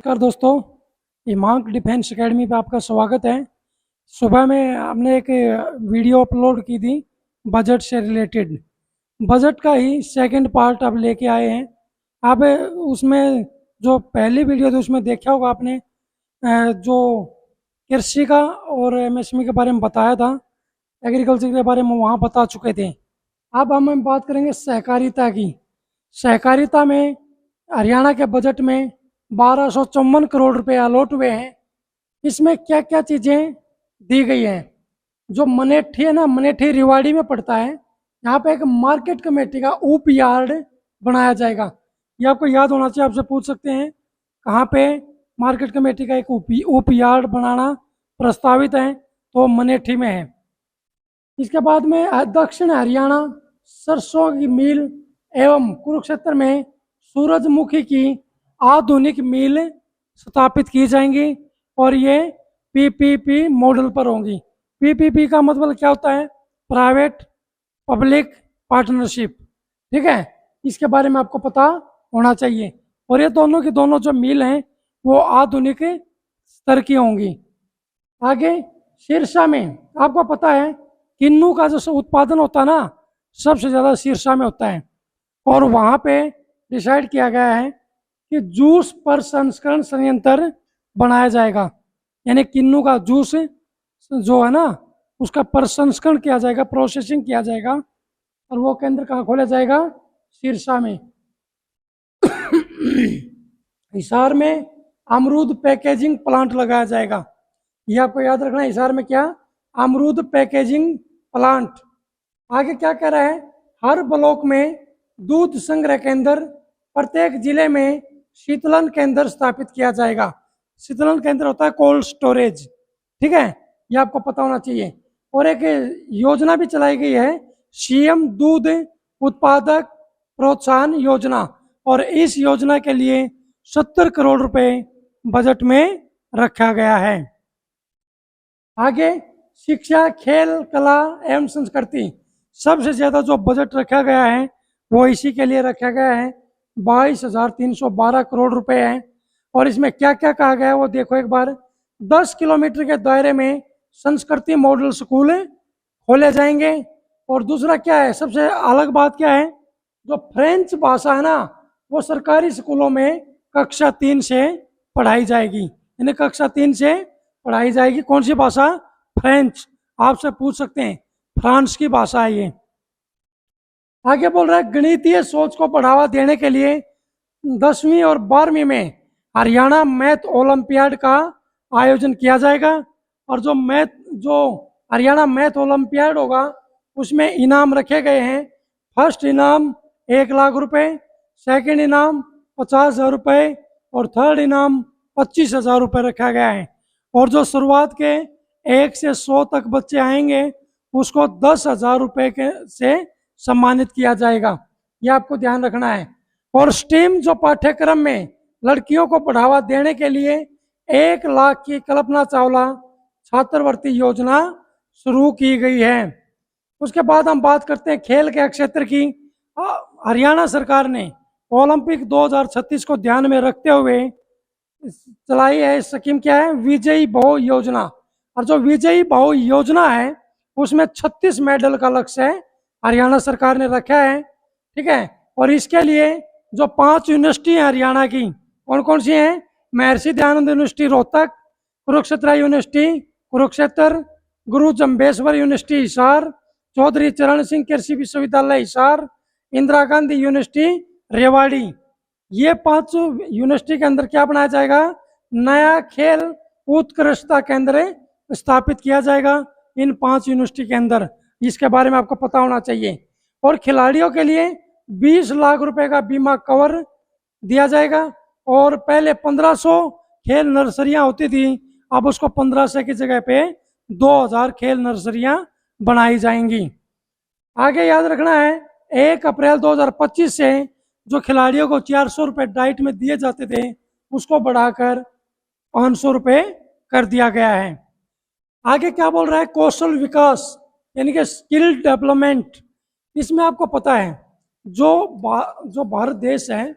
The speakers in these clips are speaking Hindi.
नमस्कार दोस्तों, हिमांक डिफेंस एकेडमी पे आपका स्वागत है। सुबह में हमने एक वीडियो अपलोड की थी बजट से रिलेटेड। बजट का ही सेकंड पार्ट अब लेके आए हैं। आप उसमें जो पहली वीडियो थी उसमें देखा होगा आपने, जो कृषि का और एमएसएमई के बारे में बताया था, एग्रीकल्चर के बारे में वहाँ बता चुके थे। अब हम बात करेंगे सहकारिता की। सहकारिता में हरियाणा के बजट में 1254 करोड़ रुपए अलॉट हुए हैं। इसमें क्या क्या चीज़ें दी गई हैं? जो मनेठी है ना, मनेठी रिवाड़ी में पड़ता है। यहाँ पे एक मार्केट कमेटी का उप यार्ड बनाया जाएगा। ये आपको याद होना चाहिए, आपसे पूछ सकते हैं कहाँ पे मार्केट कमेटी का एक उप यार्ड बनाना प्रस्तावित है, तो मनेठी में है। इसके बाद में दक्षिण हरियाणा सरसों की मिल एवं कुरुक्षेत्र में सूरजमुखी की आधुनिक मिल स्थापित की जाएंगी और ये पीपीपी मॉडल पर होंगी। पीपीपी का मतलब क्या होता है? Private public partnership. ठीक है, इसके बारे में आपको पता होना चाहिए। और ये दोनों की दोनों जो मिल हैं वो आधुनिक स्तर की होंगी। आगे सिरसा में आपको पता है किन्नू का जो उत्पादन होता है ना, सबसे ज़्यादा सिरसा में होता है। और वहाँ पे डिसाइड किया गया है कि जूस पर संस्करण संयंत्र बनाया जाएगा। यानी किन्नू का जूस जो है ना, उसका प्रसंस्करण किया जाएगा, प्रोसेसिंग किया जाएगा। और वो केंद्र कहाँ खोला जाएगा? सिरसा में। हिसार में अमरूद पैकेजिंग प्लांट लगाया जाएगा। ये आपको याद रखना है, हिसार में क्या? अमरूद पैकेजिंग प्लांट। आगे क्या कह रहा है? हर ब्लॉक में दूध संग्रह केंद्र, प्रत्येक जिले में शीतलन केंद्र स्थापित किया जाएगा। शीतलन केंद्र होता है कोल्ड स्टोरेज। ठीक है, ये आपको पता होना चाहिए। और एक योजना भी चलाई गई है, सीएम दूध उत्पादक प्रोत्साहन योजना, और इस योजना के लिए 70 करोड़ रुपए बजट में रखा गया है। आगे शिक्षा, खेल, कला एवं संस्कृति, सबसे ज्यादा जो बजट रखा गया है वो इसी के लिए रखा गया है। 22,312 करोड़ रुपए है। और इसमें क्या क्या कहा गया है वो देखो एक बार। 10 किलोमीटर के दायरे में संस्कृति मॉडल स्कूल खोले जाएंगे। और दूसरा क्या है, सबसे अलग बात क्या है? जो फ्रेंच भाषा है ना, वो सरकारी स्कूलों में कक्षा 3 से पढ़ाई जाएगी। यानी कक्षा 3 से पढ़ाई जाएगी। कौन सी भाषा? फ्रेंच। आपसे पूछ सकते हैं, फ्रांस की भाषा है ये। आगे बोल रहा है गणितीय सोच को बढ़ावा देने के लिए 10वीं और 12वीं में हरियाणा मैथ ओलंपियाड का आयोजन किया जाएगा। और जो हरियाणा मैथ ओलंपियाड होगा उसमें इनाम रखे गए हैं। फर्स्ट इनाम 1 लाख रुपए, सेकंड इनाम 50,000 रुपए और थर्ड इनाम 25,000 रुपए रखा गया है। और जो शुरुआत के 1 से 100 तक बच्चे आएंगे उसको 10,000 रुपए के से सम्मानित किया जाएगा। यह आपको ध्यान रखना है। और स्टीम जो पाठ्यक्रम में लड़कियों को बढ़ावा देने के लिए 1 लाख की कल्पना चावला छात्रवृत्ति योजना शुरू की गई है। उसके बाद हम बात करते हैं खेल के क्षेत्र की। हरियाणा सरकार ने ओलंपिक 2036 को ध्यान में रखते हुए चलाई है स्कीम। क्या है? विजयी बहु योजना। और जो विजयी बहु योजना है उसमें 36 मेडल का लक्ष्य हरियाणा सरकार ने रखा है। ठीक है, और इसके लिए जो 5 यूनिवर्सिटी है हरियाणा की, कौन कौन सी हैं? महर्षि दयानंद यूनिवर्सिटी रोहतक, कुरुक्षेत्र यूनिवर्सिटी कुरुक्षेत्र, गुरु जम्बेश्वर यूनिवर्सिटी हिसार, चौधरी चरण सिंह कृषि विश्वविद्यालय हिसार, इंदिरा गांधी यूनिवर्सिटी रेवाड़ी। ये 5 यूनिवर्सिटी के अंदर क्या बनाया जाएगा? नया खेल उत्कृष्टता केंद्र स्थापित किया जाएगा इन 5 यूनिवर्सिटी के अंदर। इसके बारे में आपको पता होना चाहिए। और खिलाड़ियों के लिए 20 लाख रुपए का बीमा कवर दिया जाएगा। और पहले 1500 खेल नर्सरियां होती थी, अब उसको 1500 की जगह पे 2000 खेल नर्सरियां बनाई जाएंगी। आगे याद रखना है 1 अप्रैल 2025 से जो खिलाड़ियों को 400 रुपये डाइट में दिए जाते थे उसको बढ़ाकर 500 रुपये कर दिया गया है। आगे क्या बोल रहा है? कौशल विकास यानी कि स्किल डेवलपमेंट। इसमें आपको पता है जो भारत देश है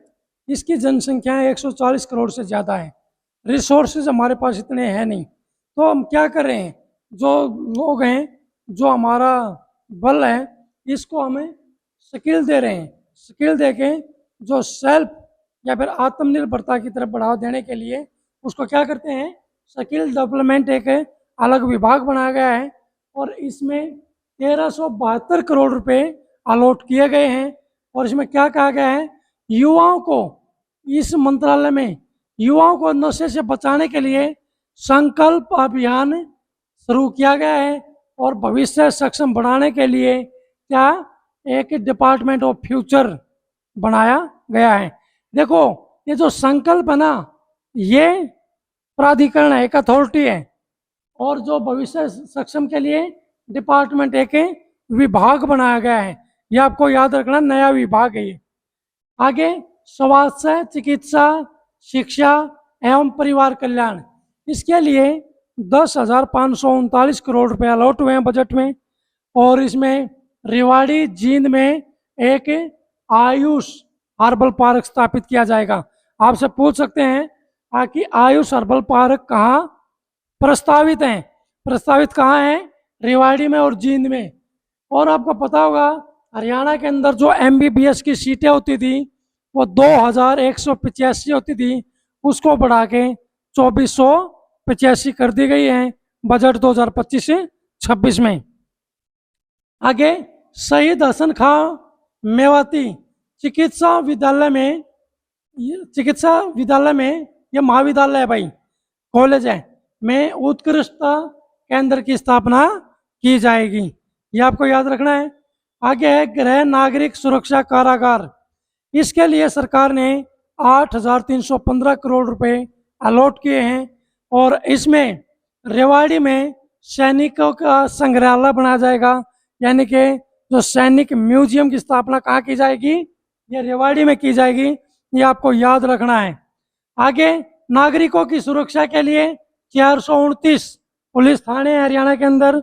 इसकी जनसंख्या 140 करोड़ से ज़्यादा है। रिसोर्सेज हमारे पास इतने हैं नहीं, तो हम क्या कर रहे हैं, जो लोग हैं, जो हमारा बल है, इसको हमें स्किल दे रहे हैं। स्किल दे के जो सेल्फ या फिर आत्मनिर्भरता की तरफ बढ़ावा देने के लिए उसको क्या करते हैं, स्किल डेवलपमेंट एक अलग विभाग बनाया गया है, और इसमें 1372 करोड़ रुपए अलॉट किए गए हैं। और इसमें क्या कहा गया है, युवाओं को, इस मंत्रालय में युवाओं को नशे से बचाने के लिए संकल्प अभियान शुरू किया गया है, और भविष्य सक्षम बनाने के लिए क्या, एक डिपार्टमेंट ऑफ फ्यूचर बनाया गया है। देखो, ये जो संकल्प है ना, ये प्राधिकरण है, एक अथॉरिटी है, और जो भविष्य सक्षम के लिए डिपार्टमेंट एक विभाग बनाया गया है। ये आपको याद रखना, नया विभाग है ये। आगे स्वास्थ्य, चिकित्सा, शिक्षा एवं परिवार कल्याण, इसके लिए 10,539 करोड़ रुपए अलॉट हुए हैं बजट में। और इसमें रेवाड़ी जींद में एक आयुष हर्बल पार्क स्थापित किया जाएगा। आपसे पूछ सकते हैं कि आयुष हर्बल पार्क कहाँ प्रस्तावित हैं, प्रस्तावित कहाँ है, रेवाड़ी में और जींद में। और आपको पता होगा, हरियाणा के अंदर जो MBBS की सीटें होती थी वो 2185 होती थी, उसको बढ़ा के 2485 कर दी गई है बजट 2025-26 में। आगे शहीद हसन खां मेवाती चिकित्सा विद्यालय में, ये महाविद्यालय है भाई, कॉलेज है, में उत्कृष्टता केंद्र की स्थापना की जाएगी। ये आपको याद रखना है। आगे है गृह नागरिक सुरक्षा कारागार, इसके लिए सरकार ने 8,315 करोड़ रुपए अलॉट किए हैं, और इसमें रेवाड़ी में सैनिकों का संग्रहालय बनाया जाएगा, यानी कि जो सैनिक म्यूजियम की स्थापना कहाँ की जाएगी, ये रेवाड़ी में की जाएगी। ये आपको याद रखना है। आगे नागरिकों की सुरक्षा के लिए 429 पुलिस थाने हैं हरियाणा के अंदर,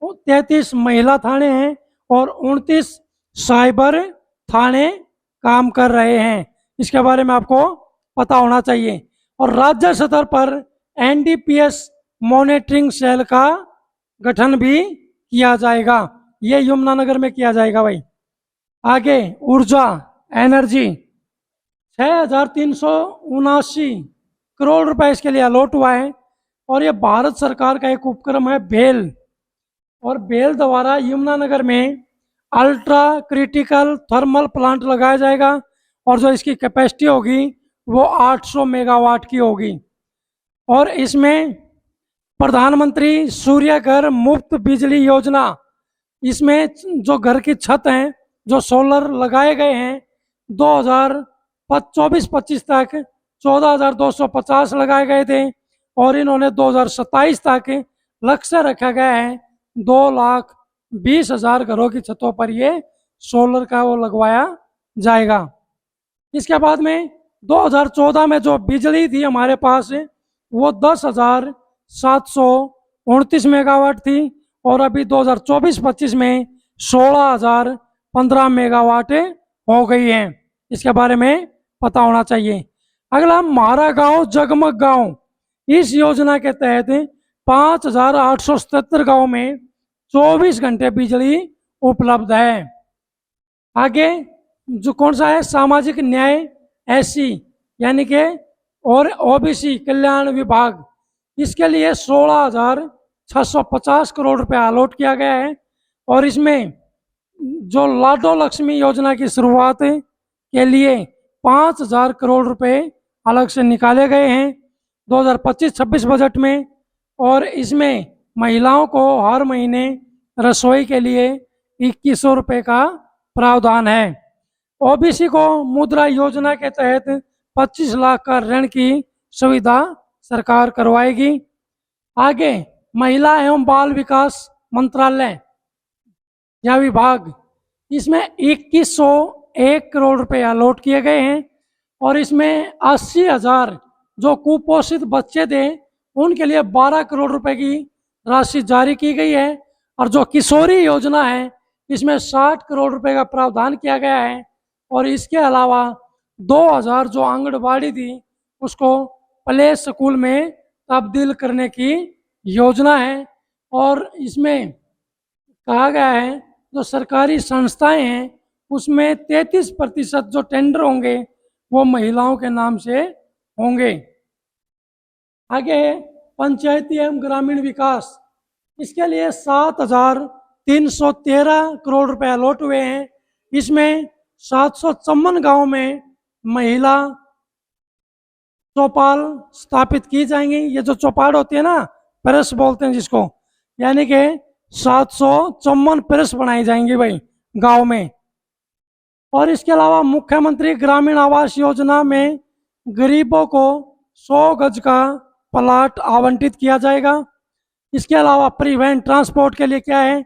33 महिला थाने हैं, और 29 साइबर थाने काम कर रहे हैं। इसके बारे में आपको पता होना चाहिए। और राज्य स्तर पर NDPS मॉनिटरिंग सेल का गठन भी किया जाएगा, ये यमुनानगर में किया जाएगा भाई। आगे ऊर्जा एनर्जी 6,379 करोड़ रुपए इसके लिए अलॉट हुआ है, और ये भारत सरकार का एक उपक्रम है बेल, और बेल द्वारा यमुनानगर में अल्ट्रा क्रिटिकल थर्मल प्लांट लगाया जाएगा, और जो इसकी कैपेसिटी होगी वो 800 मेगावाट की होगी। और इसमें प्रधानमंत्री सूर्य घर मुफ्त बिजली योजना, इसमें जो घर की छत हैं, जो सोलर लगाए गए हैं, 2024-25 तक 14,250 लगाए गए थे, और इन्होंने 2027 तक लक्ष्य रखा गया है 2,20,000 घरों की छतों पर ये सोलर का वो लगवाया जाएगा। इसके बाद में 2014 में जो बिजली थी हमारे पास वो 10,729 मेगावाट थी, और अभी 2024-25 में 16,015 मेगावाट हो गई है। इसके बारे में पता होना चाहिए। अगला हमारा गांव जगमग गांव, इस योजना के तहत 5,877 गांव में 24 घंटे बिजली उपलब्ध है। आगे जो कौन सा है, सामाजिक न्याय SC यानी कि और OBC कल्याण विभाग, इसके लिए 16,650 करोड़ रुपए अलॉट किया गया है, और इसमें जो लाडो लक्ष्मी योजना की शुरुआत के लिए 5,000 करोड़ रुपए अलग से निकाले गए हैं 2025-26 बजट में, और इसमें महिलाओं को हर महीने रसोई के लिए 2100 रुपये का प्रावधान है। OBC को मुद्रा योजना के तहत 25 लाख का ऋण की सुविधा सरकार करवाएगी। आगे महिला एवं बाल विकास मंत्रालय या विभाग, इसमें 2101 करोड़ रुपए अलॉट किए गए हैं, और इसमें 80,000 जो कुपोषित बच्चे थे उनके लिए 12 करोड़ रुपए की राशि जारी की गई है, और जो किशोरी योजना है इसमें 60 करोड़ रुपए का प्रावधान किया गया है, और इसके अलावा 2,000 जो आंगनबाड़ी थी उसको प्ले स्कूल में तब्दील करने की योजना है। और इसमें कहा गया है जो सरकारी संस्थाएं हैं उसमें 33% जो टेंडर होंगे वो महिलाओं के नाम से होंगे। आगे है पंचायती एवं ग्रामीण विकास। इसके लिए 7,313 करोड़ रुपए अलॉट हुए हैं। इसमें 754 गांव में महिला चौपाल स्थापित की जाएंगी। ये जो चौपाल होती है ना, प्रेस बोलते हैं जिसको, यानी कि 754 प्रेस बनाई जाएंगी भाई गांव में। और इसके अलावा मुख्यमंत्री ग्रामीण आवास योजना में गरीबों को 100 गज का प्लाट आवंटित किया जाएगा। इसके अलावा परिवहन ट्रांसपोर्ट के लिए क्या है,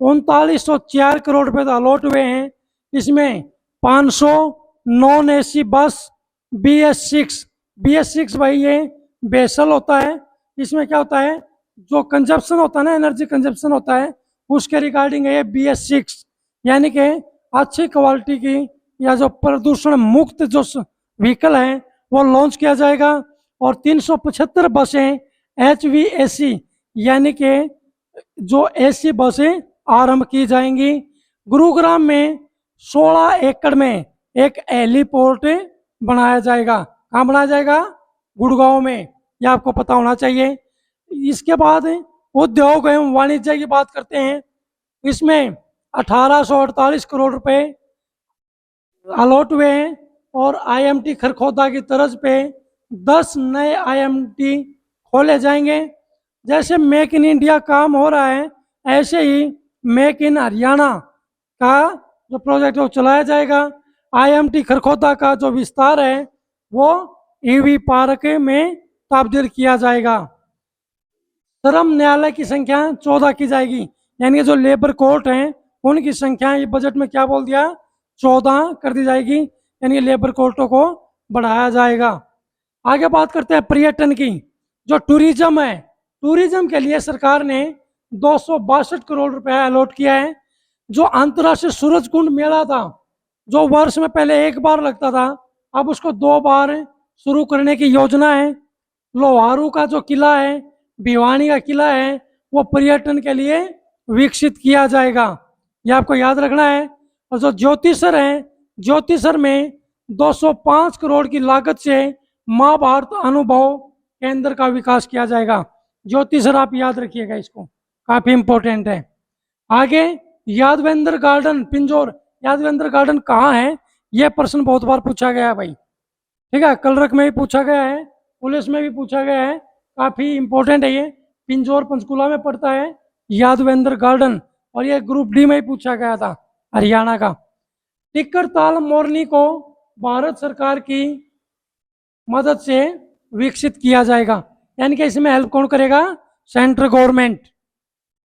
3904 करोड़ रुपए अलॉट हुए हैं। इसमें 500 नॉन एसी बस BS6 भाई ये बेसल होता है। इसमें क्या होता है, जो कंजप्शन होता है ना, एनर्जी कंजप्शन होता है, उसके रिगार्डिंग है ये BS6, यानी कि अच्छी क्वालिटी की या जो प्रदूषण मुक्त जो व्हीकल है वो लॉन्च किया जाएगा। और 375 बसें HVAC यानी कि जो AC बसें आरंभ की जाएंगी। गुरुग्राम में 16 एकड़ में एक हेलीपोर्ट बनाया जाएगा। कहाँ बनाया जाएगा, गुड़गांव में, यह आपको पता होना चाहिए। इसके बाद उद्योग एवं वाणिज्य की बात करते हैं। इसमें 1848 करोड़ रुपए अलॉट हुए हैं। और IMT खरखोदा की तर्ज पे 10 नए IMT खोले जाएंगे। जैसे मेक इन इंडिया काम हो रहा है, ऐसे ही मेक इन हरियाणा का जो प्रोजेक्ट है वो चलाया जाएगा। IMT खरखोदा का जो विस्तार है वो EV पार्क में तब्दील किया जाएगा। श्रम न्यायालय की संख्या 14 की जाएगी, यानी कि जो लेबर कोर्ट हैं उनकी संख्या ये बजट में क्या बोल दिया, 14 कर दी जाएगी, यानी लेबर कोर्टों को बढ़ाया जाएगा। आगे बात करते हैं पर्यटन की। जो टूरिज्म है, टूरिज्म के लिए सरकार ने 262 करोड़ रुपए अलॉट किया है। जो अंतर्राष्ट्रीय सूरजकुंड मेला था, जो वर्ष में पहले एक बार लगता था, अब उसको 2 बार शुरू करने की योजना है। लोहारू का जो किला है, भिवानी का किला है, वो पर्यटन के लिए विकसित किया जाएगा, यह आपको याद रखना है। और जो ज्योतिसर है, ज्योतिसर में 205 करोड़ की लागत से महाभारत अनुभव केंद्र का विकास किया जाएगा। ज्योतिसर आप याद रखिएगा, इसको काफी इंपॉर्टेंट है। आगे यादवेंद्र गार्डन पिंजौर, यादवेंद्र गार्डन कहाँ है, यह प्रश्न बहुत बार पूछा गया है भाई, ठीक है, कलरक में भी पूछा गया है, पुलिस में भी पूछा गया है, काफी इंपॉर्टेंट है ये। पिंजौर पंचकुला में पड़ता है यादवेंद्र गार्डन, और ये ग्रुप डी में ही पूछा गया था, हरियाणा का। टिक्कर ताल मोरनी को भारत सरकार की मदद से विकसित किया जाएगा, यानी कि इसमें हेल्प कौन करेगा, सेंट्रल गवर्नमेंट।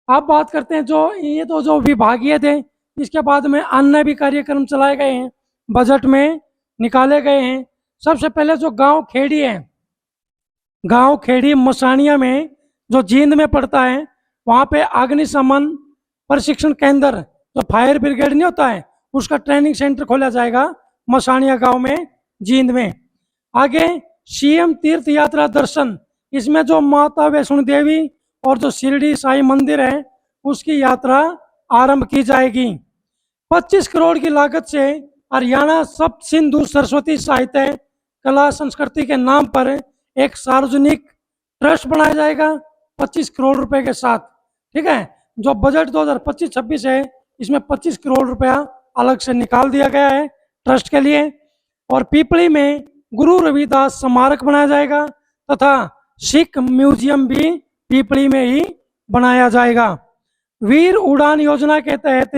अब बात करते हैं जो ये तो जो विभागीय थे, इसके बाद में अन्य भी कार्यक्रम चलाए गए हैं, बजट में निकाले गए हैं। सबसे पहले जो गांव खेड़ी है, गांव खेड़ी मसानिया में जो जींद में पड़ता है, वहां पे अग्निशमन प्रशिक्षण केंद्र, जो फायर ब्रिगेड नहीं होता है, उसका ट्रेनिंग सेंटर खोला जाएगा मसानिया गांव में, जींद में। आगे CM तीर्थ यात्रा दर्शन, इसमें जो माता वैष्णो देवी और जो शिरडी साई मंदिर है उसकी यात्रा आरंभ की जाएगी। 25 करोड़ की लागत से हरियाणा सप्त सिंधु सरस्वती साहित्य कला संस्कृति के नाम पर एक सार्वजनिक ट्रस्ट बनाया जाएगा 25 करोड़ रुपए के साथ, ठीक है। जो बजट 2025-26 है, इसमें 25 करोड़ रुपया अलग से निकाल दिया गया है ट्रस्ट के लिए। और पीपली में गुरु रविदास स्मारक बनाया जाएगा तथा सिख म्यूजियम भी पीपली में ही बनाया जाएगा। वीर उड़ान योजना के तहत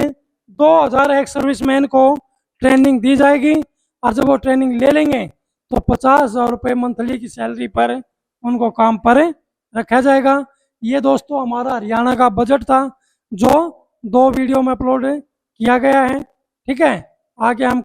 2001 सर्विसमैन को ट्रेनिंग दी जाएगी, और जब वो ट्रेनिंग ले लेंगे तो 50,000 रुपये मंथली की सैलरी पर उनको काम पर रखा जाएगा। ये दोस्तों हमारा हरियाणा का बजट था, जो 2 वीडियो में अपलोड किया गया है, ठीक है। आगे हम